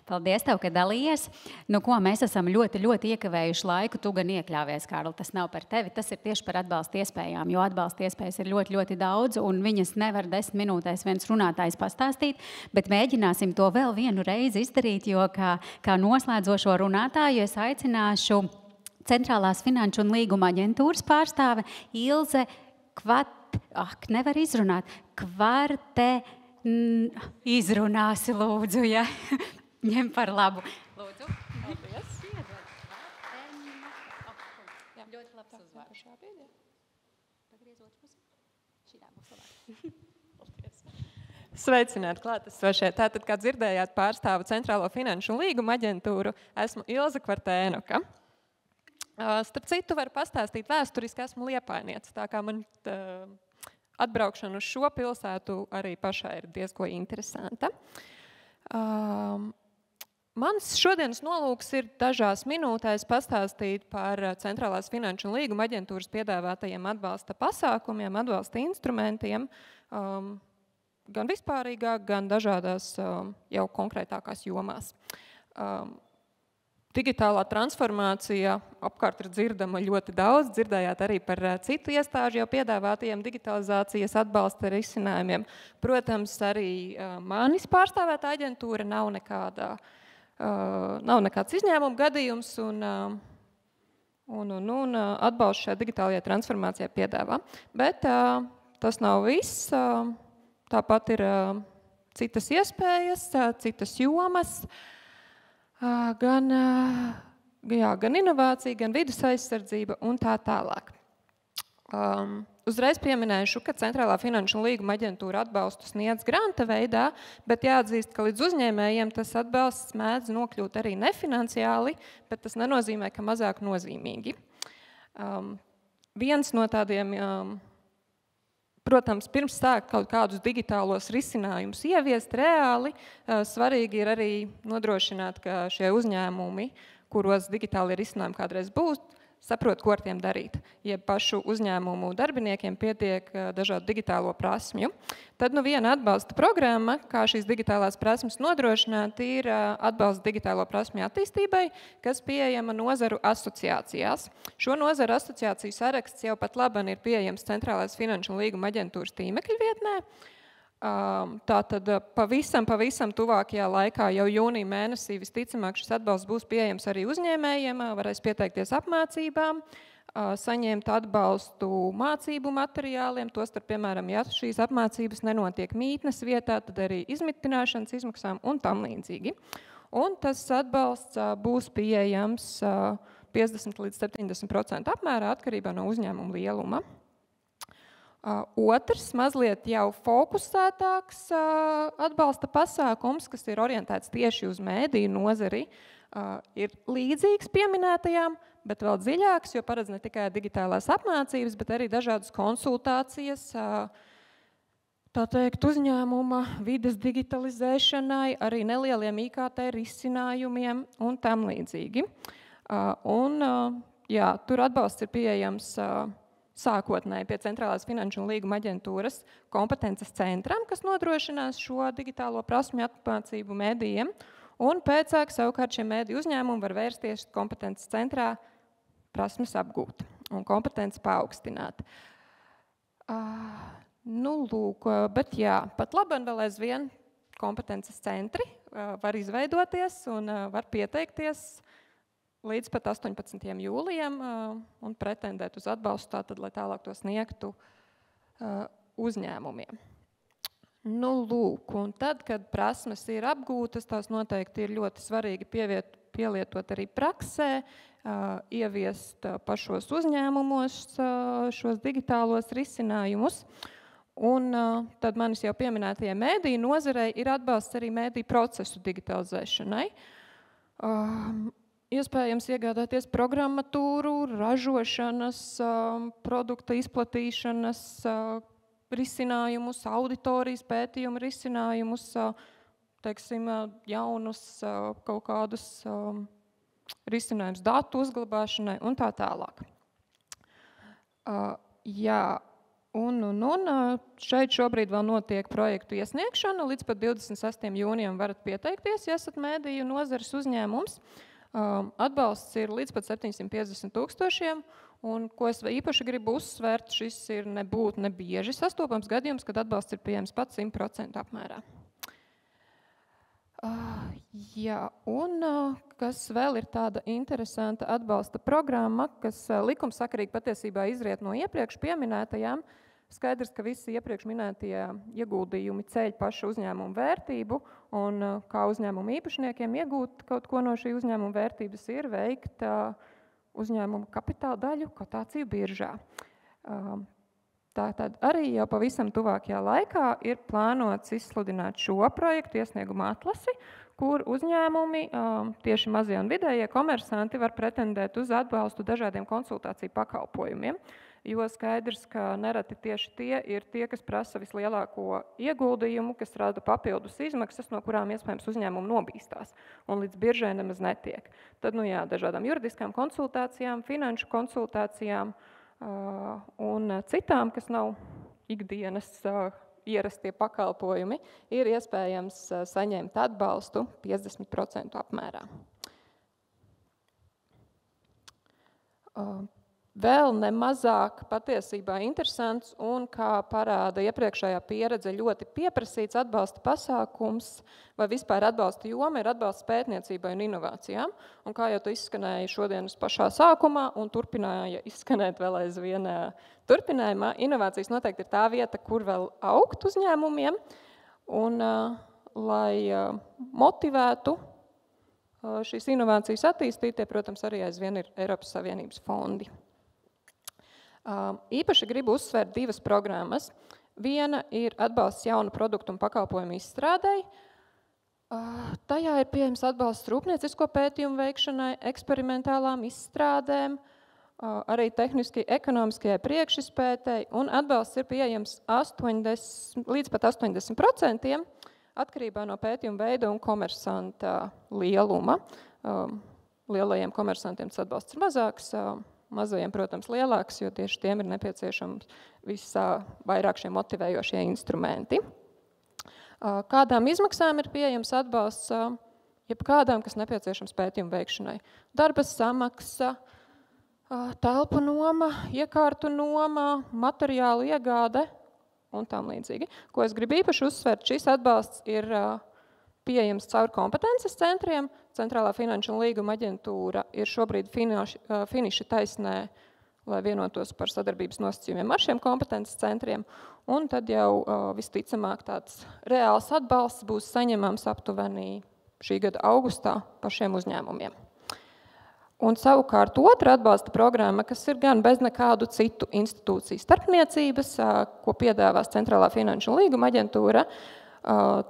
Paldies tev, ka dalījies. Nu, ko mēs esam ļoti iekavējuši laiku. Tu gan iekļāvies, Kārli, tas nav par tevi. Tas ir tieši par atbalsta iespējām, jo atbalsta iespējas ir ļoti daudz, un viņas nevar 10 minūtēs viens runātājs pastāstīt, bet mēģināsim to vēl vienu reizi izdarīt, jo kā noslēdzošo runātāju es aicināšu Centrālās finanšu un līguma aģentūras pārstāve Ilze nevar izrunāt. Izrunāsi, lūdzu, ja? Ņem par labu. Lūdzu. Paldies. Ļoti labs uzvārds. Sveicināti klātesošie. Tātad, kā dzirdējāt, pārstāvu Centrālo finanšu un līguma aģentūru, esmu Ilze Kvartēnoka. Starp citu, varu pastāstīt vēsturiski, esmu liepājniece, tā kā man atbraukšana uz šo pilsētu arī pašai ir diezko interesanta. Mans šodienas nolūks ir dažās minūtēs pastāstīt par Centrālās finanšu un līguma aģentūras piedāvātajiem atbalsta pasākumiem, atbalsta instrumentiem, gan vispārīgāk, gan dažādās jau konkrētākās jomās. Digitālā transformācija apkārt ir dzirdama ļoti daudz, dzirdējāt arī par citu iestāžu jau piedāvātajiem digitalizācijas atbalsta risinājumiem. Protams, arī manis pārstāvētā aģentūra nav nekāds izņēmuma gadījums un atbalstu šajā digitālajā transformācijā piedāvā. Bet tas nav viss, tāpat ir citas iespējas, citas jomas, gan inovācija, gan vides aizsardzība un tā tālāk. Uzreiz pieminēšu, ka Centrālā finanšu un līguma aģentūra atbalstu sniedz granta veidā, bet jāatzīst, ka līdz uzņēmējiem tas atbalsts mēdz nokļūt arī nefinanciāli, bet tas nenozīmē, ka mazāk nozīmīgi. Viens no tādiem, protams, pirms sākt kaut kādus digitālos risinājumus ieviest reāli, svarīgi ir arī nodrošināt, ka šie uzņēmumi, kuros digitāli risinājumi kādreiz būs, saprot, ko ar tiem darīt. Ja pašu uzņēmumu darbiniekiem pietiek dažādu digitālo prasmju, tad viena atbalsta programma, kā šīs digitālās prasmes nodrošināt, ir atbalsts digitālo prasmju attīstībai, kas pieejama nozaru asociācijās. Šo nozaru asociāciju saraksts jau pat laban ir pieejams Centrālās finanšu un līguma aģentūras tīmekļa vietnē. Tātad pavisam tuvākajā laikā, jau jūnija mēnesī, visticamāk šis atbalsts būs pieejams arī uzņēmējiem, varēs pieteikties apmācībām, saņemt atbalstu mācību materiāliem, tostarp, piemēram, ja šīs apmācības nenotiek mītnes vietā, tad arī izmitināšanas izmaksām un tam līdzīgi. Un tas atbalsts būs pieejams 50 līdz 70% apmērā atkarībā no uzņēmuma lieluma. Otrs, mazliet jau fokusētāks atbalsta pasākums, kas ir orientēts tieši uz mēdīju nozari, ir līdzīgs pieminētajām, bet vēl dziļāks, jo paredz ne tikai digitālās apmācības, bet arī dažādas konsultācijas, tā teikt, uzņēmuma vides digitalizēšanai, arī nelieliem IKT risinājumiem un tam līdzīgi. Tur atbalsts ir pieejams sākotnēji pie Centrālās finanšu un līguma aģentūras kompetences centram, kas nodrošinās šo digitālo prasmju apmācību mēdījiem, un pēcāk savukārt šie mēdīju uzņēmumi var vērsties kompetences centrā prasmes apgūt un kompetences paaugstināt. Bet pat labi vēl aizvien kompetences centri var izveidoties un var pieteikties līdz pat 18. jūlijam un pretendēt uz atbalstu, tātad, lai tālāk to sniegtu uzņēmumiem. Un tad, kad prasmes ir apgūtas, tās noteikti ir ļoti svarīgi pielietot arī praksē, ieviest pašos uzņēmumos šos digitālos risinājumus. Un tad manis jau pieminētajai mēdīju nozarei ir atbalsts arī mēdīju procesu digitalizēšanai. Iespējams iegādāties programmatūru, ražošanas, produkta izplatīšanas risinājumus, auditorijas pētījumu risinājumus, teiksim, jaunus kaut kādus risinājumus datu uzglabāšanai un tā tālāk. Šeit šobrīd vēl notiek projektu iesniegšana. Līdz pat 26. jūnijam varat pieteikties, ja esat mediju nozares uzņēmums. Atbalsts ir līdz pat 750 000, un ko es īpaši gribu uzsvērt, šis ir nebūtu nebieži sastopams gadījums, kad atbalsts ir pieejams pat 100% apmērā. Kas vēl ir tāda interesanta atbalsta programma, kas likumsakarīgi patiesībā izriet no iepriekš pieminētajām. Skaidrs, ka visi iepriekš minētie ieguldījumi ceļ pašu uzņēmumu vērtību, un kā uzņēmumu īpašniekiem iegūt kaut ko no šī uzņēmuma vērtības ir veikt uzņēmuma kapitāla daļu kotāciju biržā. Tātad arī jau pavisam tuvākajā laikā ir plānots izsludināt šo projektu iesnieguma atlasi, kur uzņēmumi, tieši mazie un vidējie komersanti, var pretendēt uz atbalstu dažādiem konsultāciju pakalpojumiem, jo skaidrs, ka nereti tieši tie ir tie, kas prasa vislielāko ieguldījumu, kas rada papildus izmaksas, no kurām iespējams uzņēmumi nobīstās, un līdz biržai nemaz netiek. Tad, dažādām juridiskām konsultācijām, finanšu konsultācijām, un citām, kas nav ikdienas ierastie pakalpojumi, ir iespējams saņemt atbalstu 50% apmērā. Vēl nemazāk patiesībā interesants un, kā parāda iepriekšējā pieredze, ļoti pieprasīts atbalsta pasākums vai vispār atbalsta joma ir atbalsts pētniecībai un inovācijām. Un kā jau tu izskanēja šodienas pašā sākumā un turpināja izskanēt vēl aizvien turpinājumā, inovācijas noteikti ir tā vieta, kur vēl augt uzņēmumiem un lai motivētu šīs inovācijas attīstītie, protams, arī aizvien ir Eiropas Savienības fondi. Īpaši gribu uzsvērt divas programmas. Viena ir atbalsts jaunu produktu un pakalpojumu izstrādei. Tajā ir pieejams atbalsts rūpniecisko pētījumu veikšanai, eksperimentālām izstrādēm, arī tehniski ekonomiskajai priekšizpētei, un atbalsts ir pieejams līdz pat 80% atkarībā no pētījuma veida un komersanta lieluma. Lielajiem komersantiem tas atbalsts ir mazāks, mazajiem, protams, lielāks, jo tieši tiem ir nepieciešams vairāk šie motivējošie instrumenti. Kādām izmaksām ir pieejams atbalsts, jebkādām, kas nepieciešams pētījumu veikšanai. Darba samaksa, telpu noma, iekārtu noma, materiālu iegāde un tam līdzīgi. Ko es gribu īpaši uzsvērt, šis atbalsts ir pieejams caur kompetences centriem. Centrālā finanšu un līguma aģentūra ir šobrīd finiša taisnē, lai vienotos par sadarbības nosacījumiem ar šiem kompetences centriem. Un tad jau visticamāk tāds reāls atbalsts būs saņemams aptuveni šī gada augustā pašiem uzņēmumiem. Un savukārt otra atbalsta programma, kas ir gan bez nekādu citu institūciju starpniecības, ko piedāvās Centrālā finanšu un līguma aģentūra,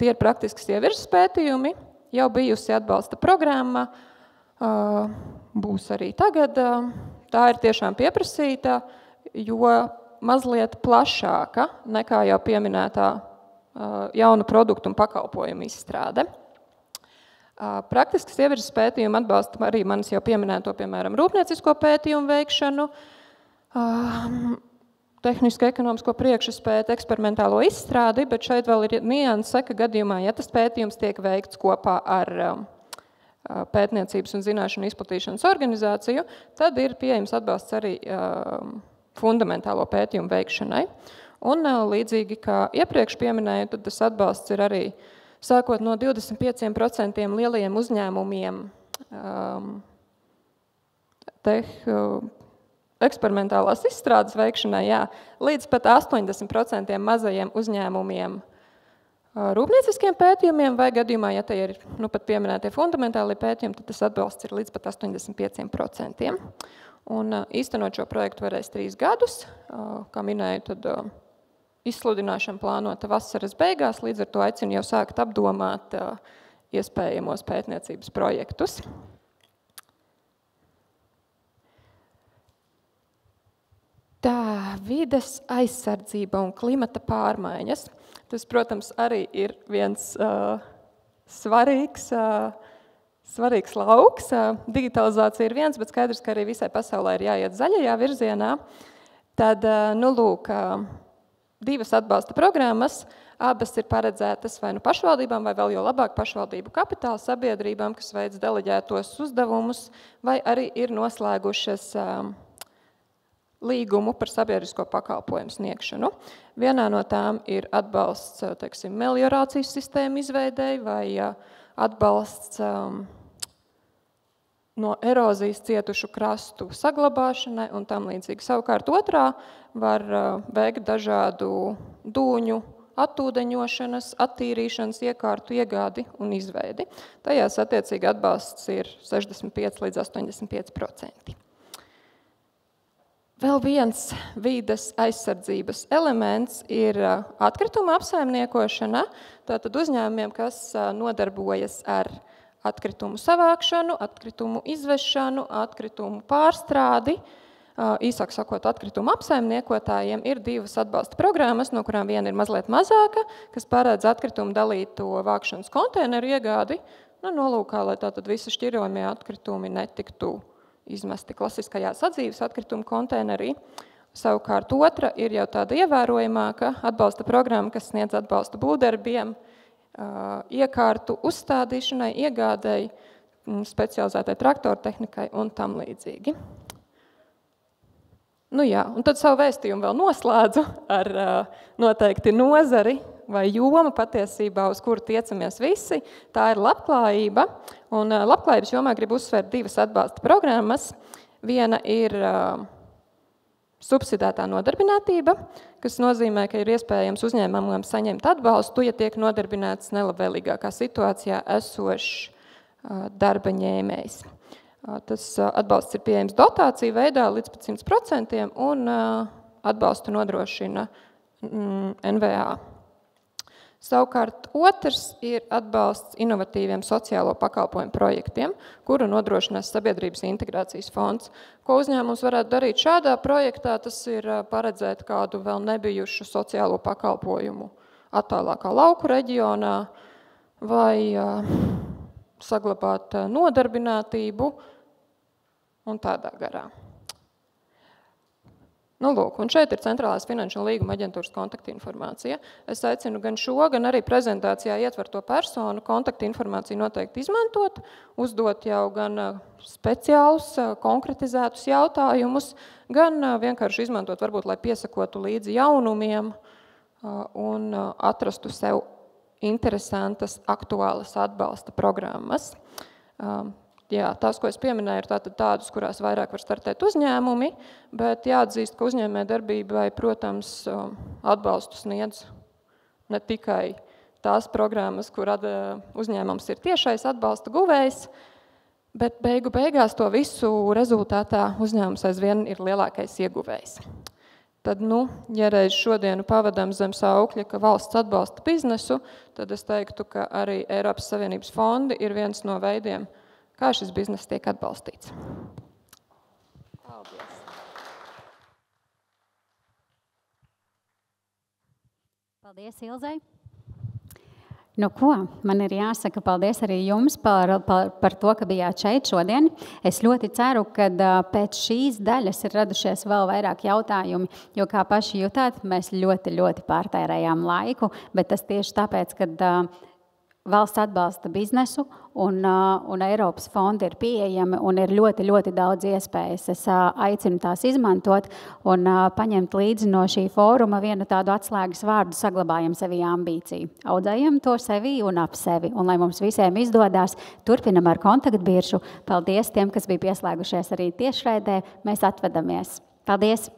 tie ir praktiskas ievirzes pētījumi, jau bijusi atbalsta programma, būs arī tagad. Tā ir tiešām pieprasīta, jo mazliet plašāka nekā jau pieminētā jaunu produktu un pakalpojumu izstrāde. Praktiskas ievirzes pētījumu atbalsta arī manis jau pieminēto, piemēram, rūpniecisko pētījumu veikšanu, tehnisko ekonomisko priekšizpēti, eksperimentālo izstrādi, bet šeit vēl ir nianse, ka gadījumā, ja tas pētījums tiek veikts kopā ar pētniecības un zināšanu izplatīšanas organizāciju, tad ir pieejams atbalsts arī fundamentālo pētījumu veikšanai. Un līdzīgi kā iepriekš pieminēju, tad tas atbalsts ir arī sākot no 25% lielajiem uzņēmumiem eksperimentālās izstrādes veikšanai, līdz pat 80% mazajiem uzņēmumiem rūpnieciskiem pētījumiem, vai gadījumā, ja te ir pat pieminētie fundamentāli pētījumi, tad tas atbalsts ir līdz pat 85%. Un īstenot šo projektu varēs 3 gadus, kā minēju, tad izsludināšana plānota vasaras beigās, līdz ar to aicinu jau sākt apdomāt iespējamos pētniecības projektus. Tā, vides aizsardzība un klimata pārmaiņas. Tas, protams, arī ir viens svarīgs lauks. Digitalizācija ir viens, bet skaidrs, ka arī visai pasaulē ir jāiet zaļajā virzienā. Tad, lūk, 2 atbalsta programmas, abas ir paredzētas vai nu pašvaldībām, vai vēl jau labāk pašvaldību kapitāla sabiedrībām, kas veic deleģētos uzdevumus, vai arī ir noslēgušas līgumu par sabiedrisko pakalpojumu sniegšanu. Vienā no tām ir atbalsts, teiksim, meliorācijas sistēmu izveidei vai atbalsts no erozijas cietušu krastu saglabāšanai un tam līdzīgi. Savukārt otrā var veikt dažādu dūņu attūdeņošanas, attīrīšanas, iekārtu iegādi un izveidi. Tajās attiecīgi atbalsts ir 65 līdz 85%. Vēl viens vīdes aizsardzības elements ir atkrituma apsaimniekošana. Tātad uzņēmumiem, kas nodarbojas ar atkritumu savākšanu, atkritumu izvešanu, atkritumu pārstrādi, īsāk sakot, atkritumu apsaimniekotājiem ir 2 atbalsta programmas, no kurām viena ir mazliet mazāka, kas paredz atkritumu dalīto vākšanas konteineru iegādi, nolūkā, lai tātad visi šķirojamie atkritumi netiktu izmesti klasiskajā sadzīves atkritumu konteinerī. Savukārt otra ir jau tāda ievērojamāka atbalsta programma, kas sniedz atbalstu būvdarbiem, iekārtu uzstādīšanai, iegādēji, specializētai traktoru tehnikai un tam līdzīgi. Un tad savu vēstījumu vēl noslēdzu ar noteikti nozari vai joma patiesībā, uz kuru tiecamies visi. Tā ir labklājība. Un labklājības jomā gribu uzsvērt 2 atbalsta programmas. Viena ir subsidētā nodarbinātība, kas nozīmē, ka ir iespējams uzņēmumam saņemt atbalstu, ja tiek nodarbināts nelabvēlīgākā situācijā esošs darba ņēmējs. Tas atbalsts ir pieejams dotāciju veidā līdz pat 100% un atbalstu nodrošina NVA. Savukārt otrs ir atbalsts inovatīviem sociālo pakalpojumu projektiem, kuru nodrošinās Sabiedrības integrācijas fonds. Ko uzņēmums varētu darīt šādā projektā, tas ir paredzēt kādu vēl nebijušu sociālo pakalpojumu attālākā lauku reģionā vai saglabāt nodarbinātību un tādā garā. Un šeit ir Centrālās finanšu un līguma aģentūras kontaktinformācija. Es aicinu gan šo, gan arī prezentācijā ietverto personu kontaktinformāciju noteikti izmantot, uzdot jau gan speciālus, konkretizētus jautājumus, gan vienkārši izmantot, varbūt, lai piesakotu līdzi jaunumiem un atrastu sev interesantas, aktuālas atbalsta programmas. Tās, ko es pieminēju, ir tādas, kurās vairāk var startēt uzņēmumi, bet jāatzīst, ka uzņēmē darbībai, protams, atbalstu sniedz ne tikai tās programmas, kur uzņēmums ir tiešais atbalsta guvējs, bet beigās to visu rezultātā uzņēmums aizvien ir lielākais ieguvējs. Tad, ja reiz šodienu pavadām zem saukļa, ka valsts atbalsta biznesu, tad es teiktu, ka arī Eiropas Savienības fondi ir viens no veidiem, kā šis bizness tiek atbalstīts. Paldies! Paldies, Ilzei! Man ir jāsaka paldies arī jums par to, ka bijāt šeit šodien. Es ļoti ceru, ka pēc šīs daļas ir radušies vēl vairāk jautājumi, jo, kā paši jutāt, mēs ļoti, ļoti pārtērējām laiku, bet tas tieši tāpēc, ka valsts atbalsta biznesu un Eiropas fondi ir pieejami un ir ļoti, ļoti daudz iespējas. Es aicinu tās izmantot un paņemt līdzi no šī fóruma vienu tādu atslēgas vārdu: saglabājam sevi ambīciju. Audzējam to sevi un ap sevi. Un lai mums visiem izdodās, turpinam ar kontaktbiržu. Paldies tiem, kas bija pieslēgušies arī tiešraidē. Mēs atvedamies. Paldies!